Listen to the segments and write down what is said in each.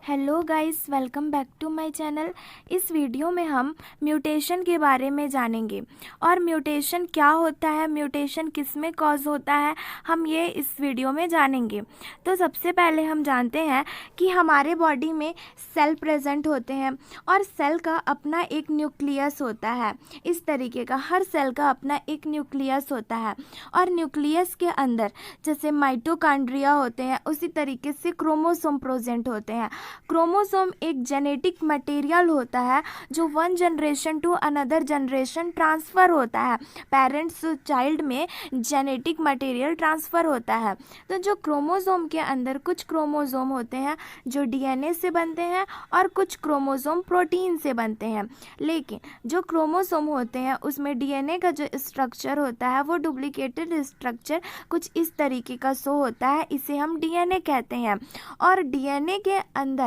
Hello guys, welcome back to my channel. इस video में हम म्यूटेशन के बारे में जानेंगे और म्यूटेशन क्या होता है, म्यूटेशन किस में कॉज होता है, हम ये इस वीडियो में जानेंगे। तो सबसे पहले हम जानते हैं कि हमारे बॉडी में सेल प्रेजेंट होते हैं और सेल का अपना एक न्यूक्लियस होता है। इस तरीके का हर सेल का अपना एक न्यूक्लियस होता है और न्यूक्लियस के अंदर जैसे माइटोकॉन्ड्रिया होते हैं, उसी तरीके से क्रोमोसोम प्रेजेंट होते हैं। क्रोमोसोम एक जेनेटिक मटेरियल होता है जो one generation to another generation transfer होता है। पेरेंट्स टू चाइल्ड में जेनेटिक मटेरियल ट्रांसफ़र होता है। तो जो क्रोमोसोम के अंदर कुछ क्रोमोसोम होते हैं जो डीएनए से बनते हैं और कुछ क्रोमोसोम प्रोटीन से बनते हैं। लेकिन जो क्रोमोसोम होते हैं उसमें डीएनए का जो स्ट्रक्चर होता है वो डुप्लीकेटेड स्ट्रक्चर कुछ इस तरीके का शो होता है, इसे हम डीएनए कहते हैं। और डीएनए के अंदर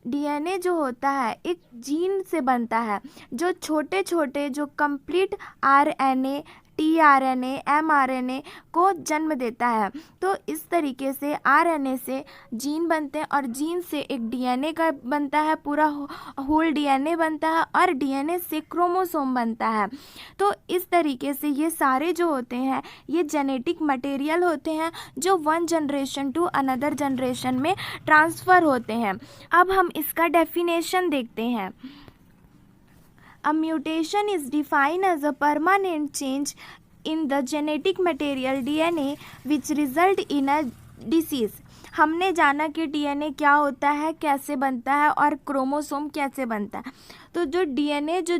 डीएनए जो होता है एक जीन से बनता है जो छोटे छोटे जो कंप्लीट आरएनए, टीआरएनए, एमआरएनए को जन्म देता है। तो इस तरीके से आरएनए से जीन बनते हैं और जीन से एक डीएनए का बनता है, पूरा होल डीएनए बनता है और डीएनए से क्रोमोसोम बनता है। तो इस तरीके से ये सारे जो होते हैं ये जेनेटिक मटेरियल होते हैं जो one generation to another generation में ट्रांसफ़र होते हैं। अब हम इसका डेफिनेशन देखते हैं। A mutation is defined as a permanent change in the genetic material DNA which result in a disease। हमने जाना कि डीएनए क्या होता है, कैसे बनता है और क्रोमोसोम कैसे बनता है। तो जो डीएनए जो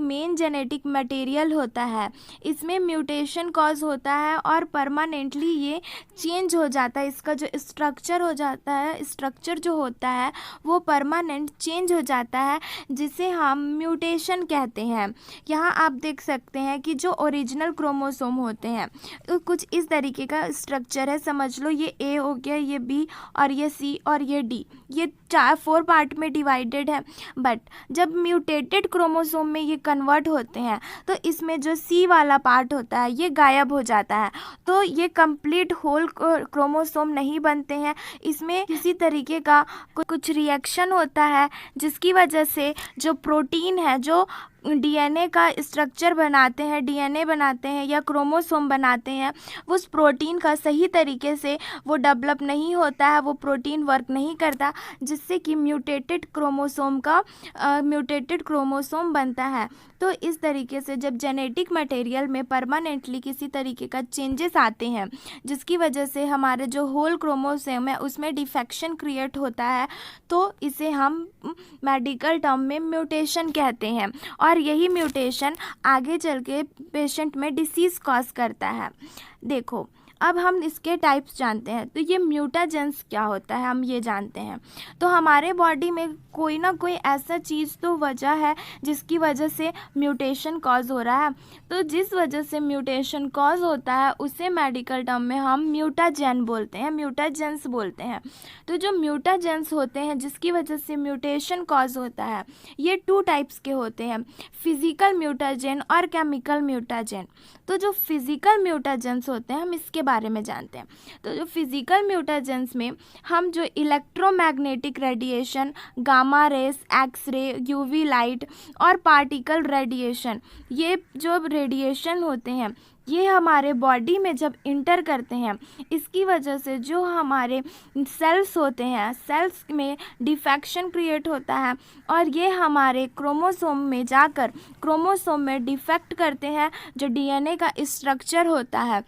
मेन जेनेटिक मटेरियल होता है इसमें म्यूटेशन कॉज होता है और परमानेंटली ये चेंज हो जाता है। इसका जो स्ट्रक्चर हो जाता है, स्ट्रक्चर जो होता है वो परमानेंट चेंज हो जाता है, जिसे हम म्यूटेशन कहते हैं। यहाँ आप देख सकते हैं कि जो ओरिजिनल क्रोमोसोम होते हैं तो कुछ इस तरीके का स्ट्रक्चर है। समझ लो ये ए हो गया, ये बी और ये सी और ये डी, ये 4 पार्ट में डिवाइडेड है। बट जब म्यूटेटेड क्रोमोसोम में ये कन्वर्ट होते हैं तो इसमें जो सी वाला पार्ट होता है ये गायब हो जाता है। तो ये कंप्लीट होल क्रोमोसोम नहीं बनते हैं। इसमें किसी तरीके का कुछ रिएक्शन होता है जिसकी वजह से जो प्रोटीन है जो डीएनए का स्ट्रक्चर बनाते हैं, डीएनए बनाते हैं या क्रोमोसोम बनाते हैं, उस प्रोटीन का सही तरीके से वो डेवलप नहीं होता है, वो प्रोटीन वर्क नहीं करता, जिससे कि म्यूटेटेड क्रोमोसोम बनता है। तो इस तरीके से जब जेनेटिक मटेरियल में परमानेंटली किसी तरीके का चेंजेस आते हैं जिसकी वजह से हमारे जो होल क्रोमोसोम है उसमें डिफेक्शन क्रिएट होता है, तो इसे हम मेडिकल टर्म में म्यूटेशन कहते हैं। और यही म्यूटेशन आगे चल के पेशेंट में डिसीज़ कॉज करता है। देखो अब हम इसके टाइप्स जानते हैं। तो ये म्यूटाजेंस क्या होता है हम ये जानते हैं। तो हमारे बॉडी में कोई ना कोई ऐसा चीज़ तो वजह है जिसकी वजह से म्यूटेशन कॉज हो रहा है। तो जिस वजह से म्यूटेशन कॉज होता है उसे मेडिकल टर्म में हम म्यूटाजेन बोलते हैं, म्यूटाजेंस बोलते हैं। तो जो म्यूटाजेंस होते हैं जिसकी वजह से म्यूटेशन कॉज होता है ये 2 टाइप्स के होते हैं, फिजिकल म्यूटाजेन और केमिकल म्यूटाजेन। तो जो फिजिकल म्यूटाजेंस होते हैं हम इसके बारे में जानते हैं। तो जो फिजिकल म्यूटाजेंस में हम जो electromagnetic radiation, gamma rays, x ray, UV light और पार्टिकल रेडिएशन, ये जो रेडिएशन होते हैं ये हमारे बॉडी में जब इंटर करते हैं इसकी वजह से जो हमारे सेल्स होते हैं, सेल्स में डिफेक्शन क्रिएट होता है और ये हमारे क्रोमोसोम में जाकर क्रोमोसोम में डिफेक्ट करते हैं। जो डीएनए का स्ट्रक्चर होता है,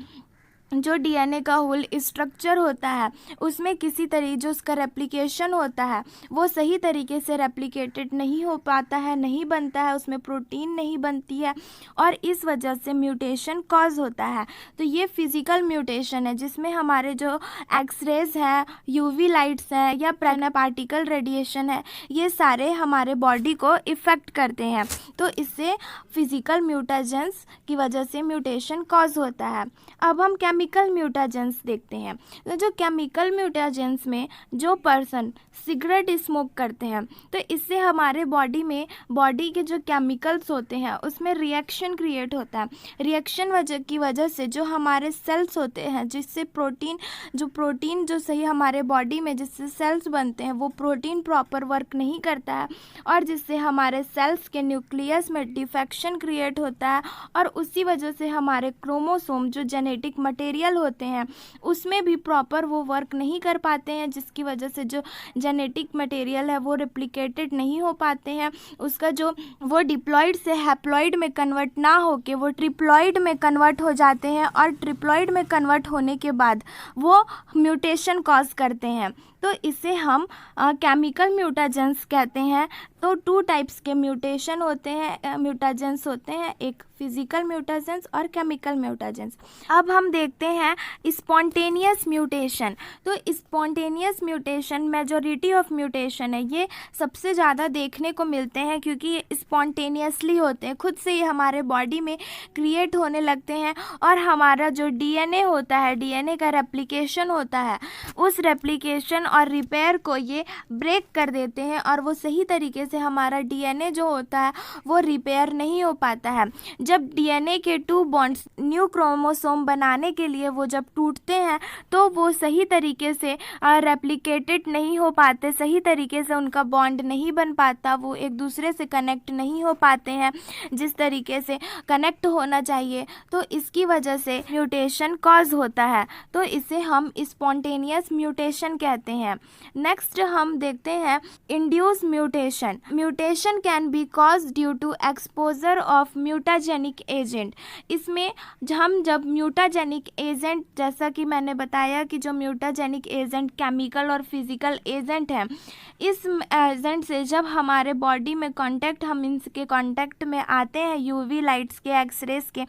जो डीएनए का होल स्ट्रक्चर होता है उसमें किसी तरीके जो उसका रेप्लिकेशन होता है वो सही तरीके से रेप्लिकेटेड नहीं हो पाता है, नहीं बनता है, उसमें प्रोटीन नहीं बनती है और इस वजह से म्यूटेशन कॉज होता है। तो ये फिजिकल म्यूटेशन है जिसमें हमारे जो एक्सरेज हैं, यूवी लाइट्स हैं या पार्टिकल रेडिएशन है, ये सारे हमारे बॉडी को इफ़ेक्ट करते हैं। तो इससे फिजिकल म्यूटाजेंस की वजह से म्यूटेशन कॉज होता है। अब हम केमिकल म्यूटाजेंस देखते हैं। तो जो केमिकल म्यूटाजेंस में जो पर्सन सिगरेट स्मोक करते हैं तो इससे हमारे बॉडी के जो केमिकल्स होते हैं उसमें रिएक्शन क्रिएट होता है। रिएक्शन की वजह से जो हमारे सेल्स होते हैं, जिससे प्रोटीन जो सही हमारे बॉडी में जिससे सेल्स बनते हैं वो प्रोटीन प्रॉपर वर्क नहीं करता है, और जिससे हमारे सेल्स के न्यूक्लियस में डिफेक्शन क्रिएट होता है, और उसी वजह से हमारे क्रोमोसोम जो जेनेटिक मटेरियल होते हैं उसमें भी प्रॉपर वो वर्क नहीं कर पाते हैं, जिसकी वजह से जो जेनेटिक मटेरियल है वो रेप्लिकेटेड नहीं हो पाते हैं। उसका जो वो डिप्लॉइड से हैप्लॉइड में कन्वर्ट ना होके वो ट्रिप्लॉइड में कन्वर्ट हो जाते हैं, और ट्रिप्लॉइड में कन्वर्ट होने के बाद वो म्यूटेशन कॉज करते हैं। तो इसे हम केमिकल म्यूटाजेंस कहते हैं। तो 2 टाइप्स के म्यूटेशन होते हैं, म्यूटाजेंस होते हैं, एक फिजिकल म्यूटाजेंस और केमिकल म्यूटाजेंस। अब हम देखते हैं स्पॉन्टेनियस म्यूटेशन। तो spontaneous mutation majority of mutation है, ये सबसे ज़्यादा देखने को मिलते हैं क्योंकि ये स्पॉन्टेनियसली होते हैं, खुद से ही हमारे बॉडी में क्रिएट होने लगते हैं, और हमारा जो डीएनए होता है, डीएनए का रेप्लिकेशन होता है, उस रेप्लिकेशन और रिपेयर को ये ब्रेक कर देते हैं, और वो सही तरीके से हमारा डीएनए जो होता है वो रिपेयर नहीं हो पाता है। जब डीएनए के 2 बॉन्ड्स न्यू क्रोमोसोम बनाने के लिए वो जब टूटते हैं तो वो सही तरीके से रेप्लिकेटेड नहीं हो पाते, सही तरीके से उनका बॉन्ड नहीं बन पाता, वो एक दूसरे से कनेक्ट नहीं हो पाते हैं जिस तरीके से कनेक्ट होना चाहिए। तो इसकी वजह से म्यूटेशन कॉज होता है, तो इसे हम स्पॉन्टेनियस म्यूटेशन कहते हैं। नेक्स्ट हम देखते हैं induced mutation. Mutation can be cause due to exposure of mutagenic agent. इसमें हम जब म्यूटाजेनिक एजेंट, जैसा कि मैंने बताया कि जो म्यूटाजेनिक एजेंट केमिकल और फिजिकल एजेंट हैं, इस एजेंट से जब हमारे बॉडी में हम इनके कांटेक्ट में आते हैं यूवी लाइट्स के, एक्सरेज के,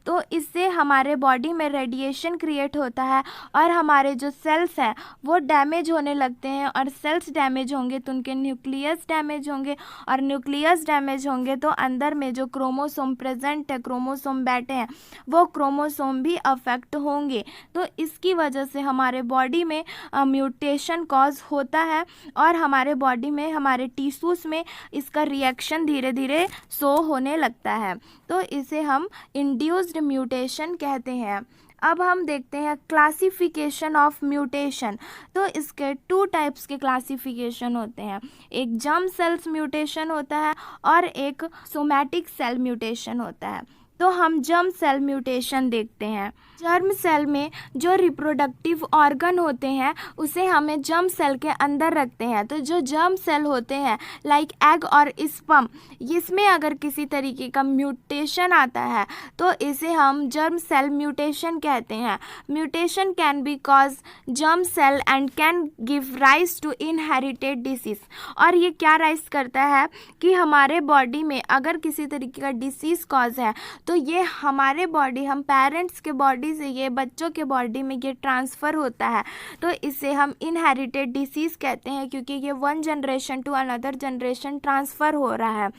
तो इससे हमारे बॉडी में रेडिएशन क्रिएट होता है, और हमारे जो सेल्स हैं वो डैमेज होने लगते हैं, और सेल्स डैमेज होंगे तो उनके न्यूक्लियस डैमेज होंगे, और न्यूक्लियस डैमेज होंगे तो अंदर में जो क्रोमोसोम प्रेजेंट है, क्रोमोसोम बैठे हैं, वो क्रोमोसोम भी अफेक्ट होंगे। तो इसकी वजह से हमारे बॉडी में म्यूटेशन कॉज होता है, और हमारे बॉडी में, हमारे टिश्यूज़ में इसका रिएक्शन धीरे धीरे शो होने लगता है। तो इसे हम इंड्यूस्ड म्यूटेशन कहते हैं। अब हम देखते हैं क्लासिफिकेशन ऑफ म्यूटेशन। तो इसके 2 टाइप्स के क्लासिफिकेशन होते हैं, एक जर्म सेल्स म्यूटेशन होता है और एक सोमैटिक सेल म्यूटेशन होता है। तो हम जर्म सेल म्यूटेशन देखते हैं। जर्म सेल में जो रिप्रोडक्टिव ऑर्गन होते हैं उसे हमें जर्म सेल के अंदर रखते हैं। तो जो जर्म सेल होते हैं लाइक एग और स्पर्म, इसमें अगर किसी तरीके का म्यूटेशन आता है तो इसे हम जर्म सेल म्यूटेशन कहते हैं। Mutation can be cause germ cell and can give rise to inherited disease. और ये क्या राइज करता है कि हमारे बॉडी में अगर किसी तरीके का डिसीज़ कॉज है तो ये हमारे बॉडी, हम पेरेंट्स के बॉडी से ये बच्चों के बॉडी में ये ट्रांसफ़र होता है। तो इसे हम इनहेरिटेड डिसीज़ कहते हैं क्योंकि ये 1 generation to another generation transfer हो रहा है।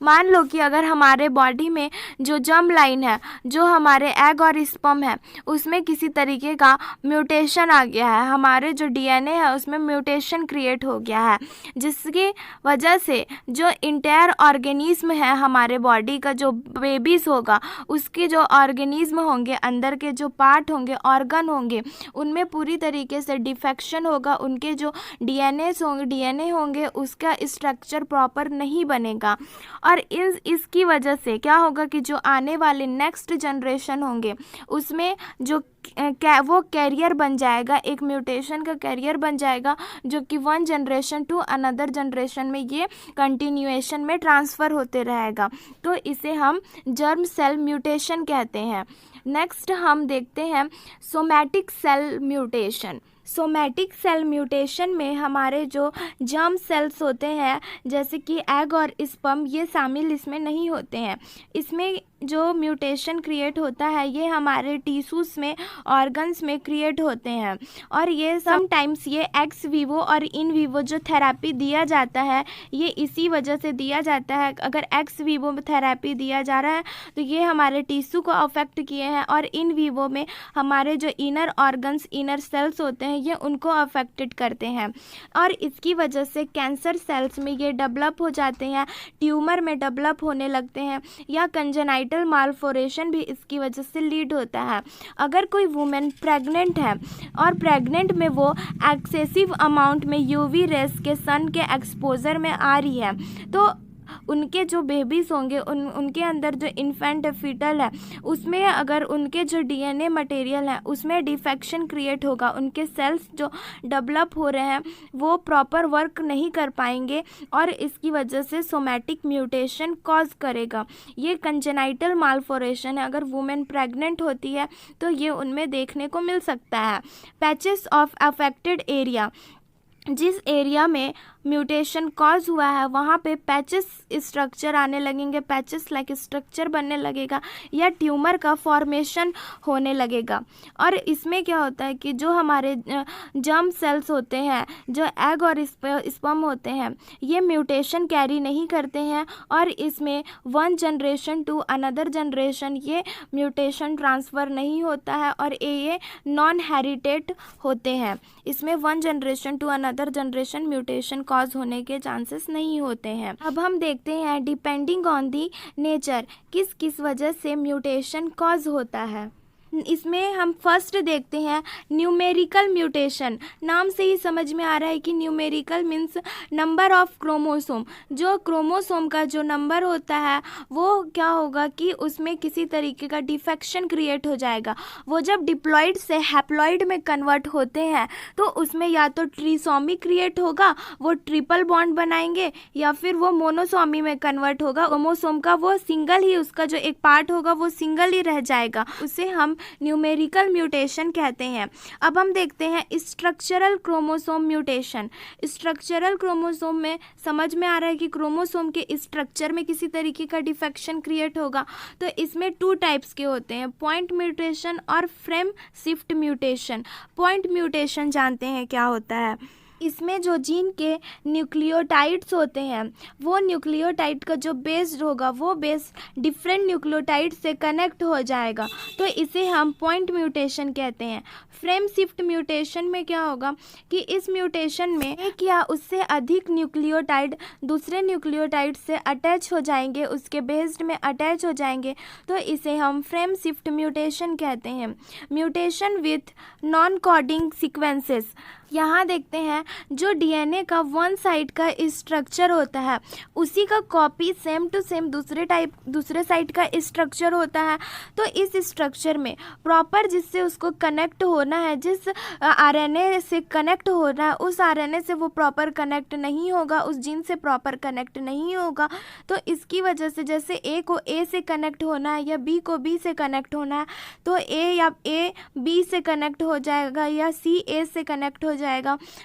मान लो कि अगर हमारे बॉडी में जो जर्म लाइन है, जो हमारे एग और स्पर्म है, उसमें किसी तरीके का म्यूटेशन आ गया है, हमारे जो डीएनए है उसमें म्यूटेशन क्रिएट हो गया है, जिसकी वजह से जो इंटायर ऑर्गेनिज्म है हमारे बॉडी का, जो बेबीज़ होगा उसके जो ऑर्गेनिज्म होंगे, अंदर के जो पार्ट होंगे, ऑर्गन होंगे, उनमें पूरी तरीके से डिफेक्शन होगा, उनके जो डीएनए होंगे उसका स्ट्रक्चर प्रॉपर नहीं बनेगा। और इसकी वजह से क्या होगा कि जो आने वाले नेक्स्ट जनरेशन होंगे उसमें जो वो कैरियर बन जाएगा, एक म्यूटेशन का कैरियर बन जाएगा, जो कि 1 जनरेशन टू अनदर जनरेशन में ये कंटिन्यूएशन में ट्रांसफ़र होते रहेगा। तो इसे हम जर्म सेल म्यूटेशन कहते हैं। नेक्स्ट हम देखते हैं somatic cell mutation. Somatic cell mutation में हमारे जो जर्म सेल्स होते हैं जैसे कि एग और स्पर्म, ये शामिल इसमें नहीं होते हैं। इसमें जो म्यूटेशन क्रिएट होता है ये हमारे टिश्यूज़ में, ऑर्गन्स में क्रिएट होते हैं। और ये समटाइम्स ये एक्स वीवो और इन वीवो जो थेरेपी दिया जाता है ये इसी वजह से दिया जाता है। अगर एक्स वीवो में थेरेपी दिया जा रहा है तो ये हमारे टिश्यू को अफेक्ट किए हैं, और इन वीवो में हमारे जो इनर ऑर्गन्स, इनर सेल्स होते हैं ये उनको अफेक्टेड करते हैं, और इसकी वजह से कैंसर सेल्स में ये डेवलप हो जाते हैं, ट्यूमर में डेवलप होने लगते हैं, या कंजेनाइटल मालफॉर्मेशन भी इसकी वजह से लीड होता है। अगर कोई वुमेन प्रेग्नेंट है और प्रेग्नेंट में वो एक्सेसिव अमाउंट में यूवी रेस के सन के एक्सपोजर में आ रही है तो उनके जो बेबीज़ होंगे उनके अंदर जो इन्फेंट फीटल है उसमें अगर उनके जो डीएनए मटेरियल है उसमें डिफेक्शन क्रिएट होगा, उनके सेल्स जो डेवलप हो रहे हैं वो प्रॉपर वर्क नहीं कर पाएंगे और इसकी वजह से सोमैटिक म्यूटेशन कॉज करेगा। ये कंजेनाइटल मालफॉर्मेशन है, अगर वुमेन प्रेग्नेंट होती है तो ये उनमें देखने को मिल सकता है। पैचेस ऑफ अफेक्टेड एरिया, जिस एरिया में म्यूटेशन कॉज हुआ है वहाँ पे पैचेस स्ट्रक्चर आने लगेंगे, पैचेस लाइक स्ट्रक्चर बनने लगेगा या ट्यूमर का फॉर्मेशन होने लगेगा। और इसमें क्या होता है कि जो हमारे जर्म सेल्स होते हैं, जो एग और स्पर्म होते हैं, ये म्यूटेशन कैरी नहीं करते हैं और इसमें one generation to another generation ये म्यूटेशन ट्रांसफ़र नहीं होता है और ये नॉन हेरिटेड होते हैं। इसमें one generation to another generation mutation cause होने के चांसेस नहीं होते हैं। अब हम देखते हैं डिपेंडिंग ऑन दी नेचर किस किस वजह से म्यूटेशन कॉज होता है। इसमें हम फर्स्ट देखते हैं न्यूमेरिकल म्यूटेशन। नाम से ही समझ में आ रहा है कि numerical means number of chromosome. जो क्रोमोसोम का जो नंबर होता है वो क्या होगा कि उसमें किसी तरीके का डिफेक्शन क्रिएट हो जाएगा। वो जब डिप्लॉइड से हैप्लॉइड में कन्वर्ट होते हैं तो उसमें या तो ट्रिसोमी क्रिएट होगा, वो ट्रिपल बॉन्ड बनाएंगे, या फिर वो मोनोसोमी में कन्वर्ट होगा। क्रोमोसोम का वो सिंगल ही, उसका जो एक पार्ट होगा वो सिंगल ही रह जाएगा, उसे हम न्यूमेरिकल म्यूटेशन कहते हैं। अब हम देखते हैं structural chromosome mutation. Structural chromosome में समझ में आ रहा है कि क्रोमोसोम के स्ट्रक्चर में किसी तरीके का डिफेक्शन क्रिएट होगा। तो इसमें 2 टाइप्स के होते हैं, पॉइंट म्यूटेशन और frame shift mutation. Point mutation जानते हैं क्या होता है। इसमें जो जीन के न्यूक्लियोटाइड्स होते हैं वो न्यूक्लियोटाइड का जो बेस होगा वो बेस डिफरेंट न्यूक्लियोटाइड से कनेक्ट हो जाएगा, तो इसे हम पॉइंट म्यूटेशन कहते हैं। फ्रेम शिफ्ट म्यूटेशन में क्या होगा कि इस म्यूटेशन में एक या उससे अधिक न्यूक्लियोटाइड दूसरे न्यूक्लियोटाइड से अटैच हो जाएंगे, उसके बेस्ड में अटैच हो जाएंगे, तो इसे हम फ्रेम शिफ्ट म्यूटेशन कहते हैं। Mutation with non coding sequences, यहाँ देखते हैं जो डीएनए का वन साइड का स्ट्रक्चर होता है उसी का कॉपी सेम टू सेम दूसरे साइड का स्ट्रक्चर होता है। तो इस स्ट्रक्चर में प्रॉपर जिससे उसको कनेक्ट होना है, जिस आरएनए से कनेक्ट होना है उस आरएनए से वो प्रॉपर कनेक्ट नहीं होगा, उस जीन से प्रॉपर कनेक्ट नहीं होगा। तो इसकी वजह से जैसे ए को ए से कनेक्ट होना है या बी को बी से कनेक्ट होना है तो ए बी से कनेक्ट हो जाएगा या सी ए से कनेक्ट हो जाएगा।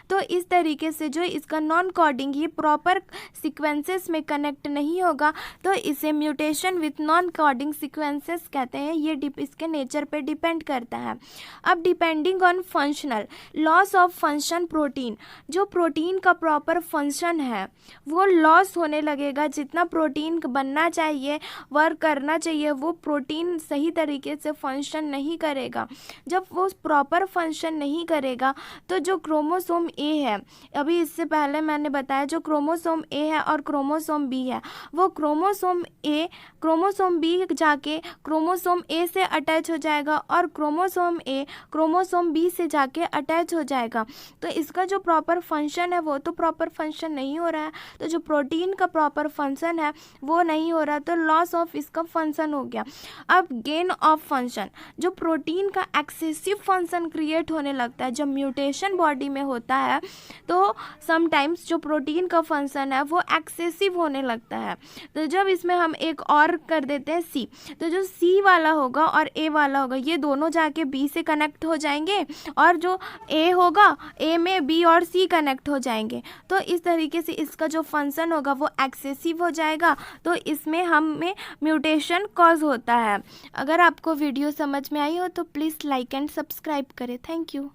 तो इस तरीके से जो इसका नॉन कोडिंग ये प्रॉपर सीक्वेंसेस में कनेक्ट नहीं होगा तो इसे mutation with non coding sequences कहते हैं। ये इसके नेचर पे डिपेंड करता है। अब depending on functional loss of function protein, जो प्रोटीन का प्रॉपर फंक्शन है वो लॉस होने लगेगा। जितना प्रोटीन बनना चाहिए, वर्क करना चाहिए, वो प्रोटीन सही तरीके से फंक्शन नहीं करेगा। जब वो प्रॉपर फंक्शन नहीं करेगा तो जो क्रोमोसोम ए है, अभी इससे पहले मैंने बताया जो क्रोमोसोम ए है और क्रोमोसोम बी है, वो क्रोमोसोम बी जाके क्रोमोसोम ए से अटैच हो जाएगा और क्रोमोसोम ए क्रोमोसोम बी से जाके अटैच हो जाएगा। तो इसका जो प्रॉपर फंक्शन है वो तो प्रॉपर फंक्शन नहीं हो रहा है, तो जो प्रोटीन का प्रॉपर फंक्शन है वो नहीं हो रहा, तो लॉस ऑफ इसका फंक्शन हो गया। अब गेन ऑफ फंक्शन, जो प्रोटीन का एक्सेसिव फंक्शन क्रिएट होने लगता है जब म्यूटेशन बॉडी में होता है तो समटाइम्स जो प्रोटीन का फंक्शन है वो एक्सेसिव होने लगता है। तो जब इसमें हम एक और कर देते हैं सी, तो जो सी वाला होगा और ए वाला होगा ये दोनों जाके बी से कनेक्ट हो जाएंगे और जो ए होगा ए में बी और सी कनेक्ट हो जाएंगे। तो इस तरीके से इसका जो फंक्शन होगा वो एक्सेसिव हो जाएगा, तो इसमें हमें म्यूटेशन कॉज होता है। अगर आपको वीडियो समझ में आई हो तो प्लीज़ लाइक एंड सब्सक्राइब करें। Thank you.